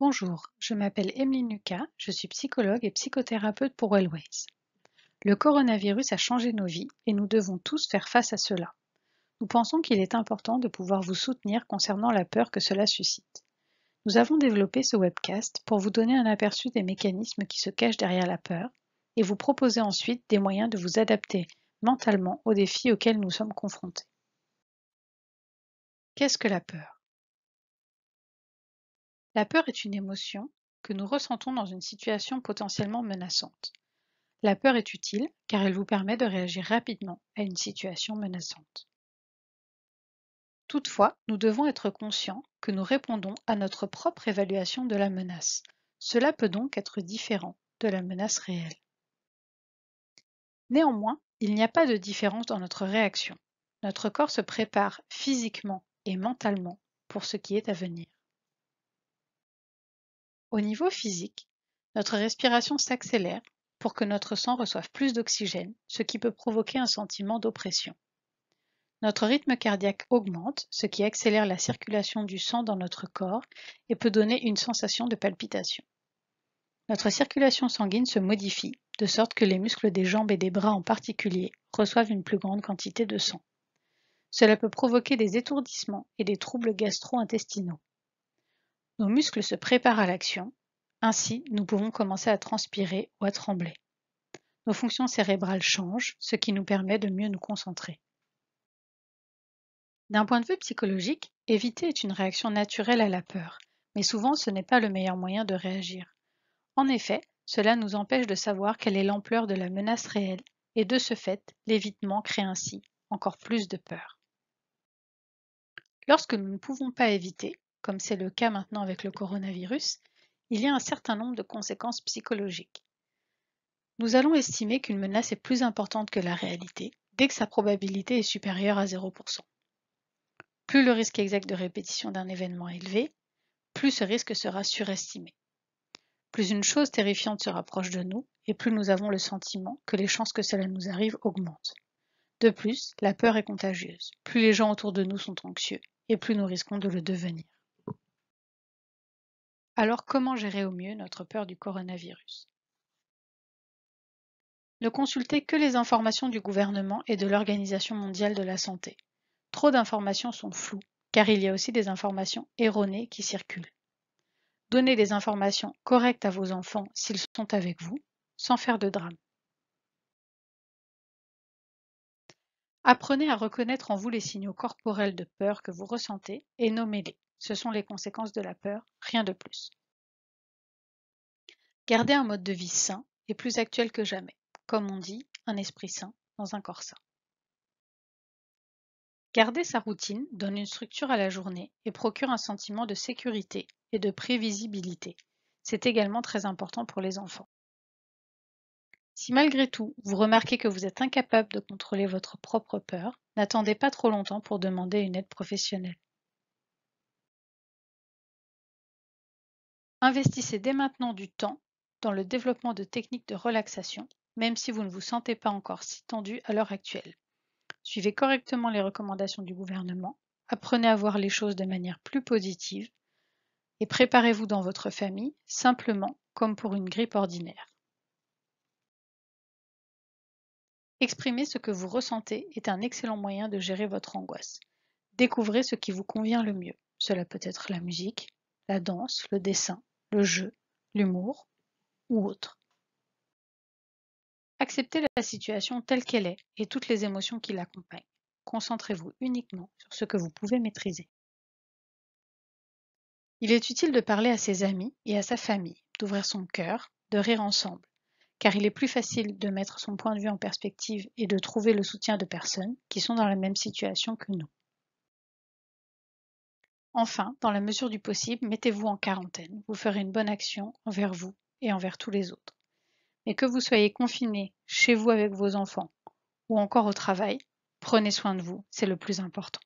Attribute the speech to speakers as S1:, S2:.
S1: Bonjour, je m'appelle Emeline Lucas, je suis psychologue et psychothérapeute pour Wellways. Le coronavirus a changé nos vies et nous devons tous faire face à cela. Nous pensons qu'il est important de pouvoir vous soutenir concernant la peur que cela suscite. Nous avons développé ce webcast pour vous donner un aperçu des mécanismes qui se cachent derrière la peur et vous proposer ensuite des moyens de vous adapter mentalement aux défis auxquels nous sommes confrontés. Qu'est-ce que la peur? La peur est une émotion que nous ressentons dans une situation potentiellement menaçante. La peur est utile car elle vous permet de réagir rapidement à une situation menaçante. Toutefois, nous devons être conscients que nous répondons à notre propre évaluation de la menace. Cela peut donc être différent de la menace réelle. Néanmoins, il n'y a pas de différence dans notre réaction. Notre corps se prépare physiquement et mentalement pour ce qui est à venir. Au niveau physique, notre respiration s'accélère pour que notre sang reçoive plus d'oxygène, ce qui peut provoquer un sentiment d'oppression. Notre rythme cardiaque augmente, ce qui accélère la circulation du sang dans notre corps et peut donner une sensation de palpitation. Notre circulation sanguine se modifie, de sorte que les muscles des jambes et des bras en particulier reçoivent une plus grande quantité de sang. Cela peut provoquer des étourdissements et des troubles gastro-intestinaux. Nos muscles se préparent à l'action, ainsi nous pouvons commencer à transpirer ou à trembler. Nos fonctions cérébrales changent, ce qui nous permet de mieux nous concentrer. D'un point de vue psychologique, éviter est une réaction naturelle à la peur, mais souvent ce n'est pas le meilleur moyen de réagir. En effet, cela nous empêche de savoir quelle est l'ampleur de la menace réelle, et de ce fait, l'évitement crée ainsi encore plus de peur. Lorsque nous ne pouvons pas éviter, comme c'est le cas maintenant avec le coronavirus, il y a un certain nombre de conséquences psychologiques. Nous allons estimer qu'une menace est plus importante que la réalité, dès que sa probabilité est supérieure à 0%. Plus le risque exact de répétition d'un événement est élevé, plus ce risque sera surestimé. Plus une chose terrifiante se rapproche de nous, et plus nous avons le sentiment que les chances que cela nous arrive augmentent. De plus, la peur est contagieuse. Plus les gens autour de nous sont anxieux, et plus nous risquons de le devenir. Alors comment gérer au mieux notre peur du coronavirus? Ne consultez que les informations du gouvernement et de l'Organisation mondiale de la santé. Trop d'informations sont floues, car il y a aussi des informations erronées qui circulent. Donnez des informations correctes à vos enfants s'ils sont avec vous, sans faire de drame. Apprenez à reconnaître en vous les signaux corporels de peur que vous ressentez et nommez-les. Ce sont les conséquences de la peur, rien de plus. Gardez un mode de vie sain et plus actuel que jamais. Comme on dit, un esprit sain dans un corps sain. Garder sa routine donne une structure à la journée et procure un sentiment de sécurité et de prévisibilité. C'est également très important pour les enfants. Si malgré tout, vous remarquez que vous êtes incapable de contrôler votre propre peur, n'attendez pas trop longtemps pour demander une aide professionnelle. Investissez dès maintenant du temps dans le développement de techniques de relaxation, même si vous ne vous sentez pas encore si tendu à l'heure actuelle. Suivez correctement les recommandations du gouvernement, apprenez à voir les choses de manière plus positive et préparez-vous dans votre famille simplement comme pour une grippe ordinaire. Exprimer ce que vous ressentez est un excellent moyen de gérer votre angoisse. Découvrez ce qui vous convient le mieux. Cela peut être la musique, la danse, le dessin, le jeu, l'humour ou autre. Acceptez la situation telle qu'elle est et toutes les émotions qui l'accompagnent. Concentrez-vous uniquement sur ce que vous pouvez maîtriser. Il est utile de parler à ses amis et à sa famille, d'ouvrir son cœur, de rire ensemble, car il est plus facile de mettre son point de vue en perspective et de trouver le soutien de personnes qui sont dans la même situation que nous. Enfin, dans la mesure du possible, mettez-vous en quarantaine. Vous ferez une bonne action envers vous et envers tous les autres. Mais que vous soyez confiné chez vous avec vos enfants ou encore au travail, prenez soin de vous, c'est le plus important.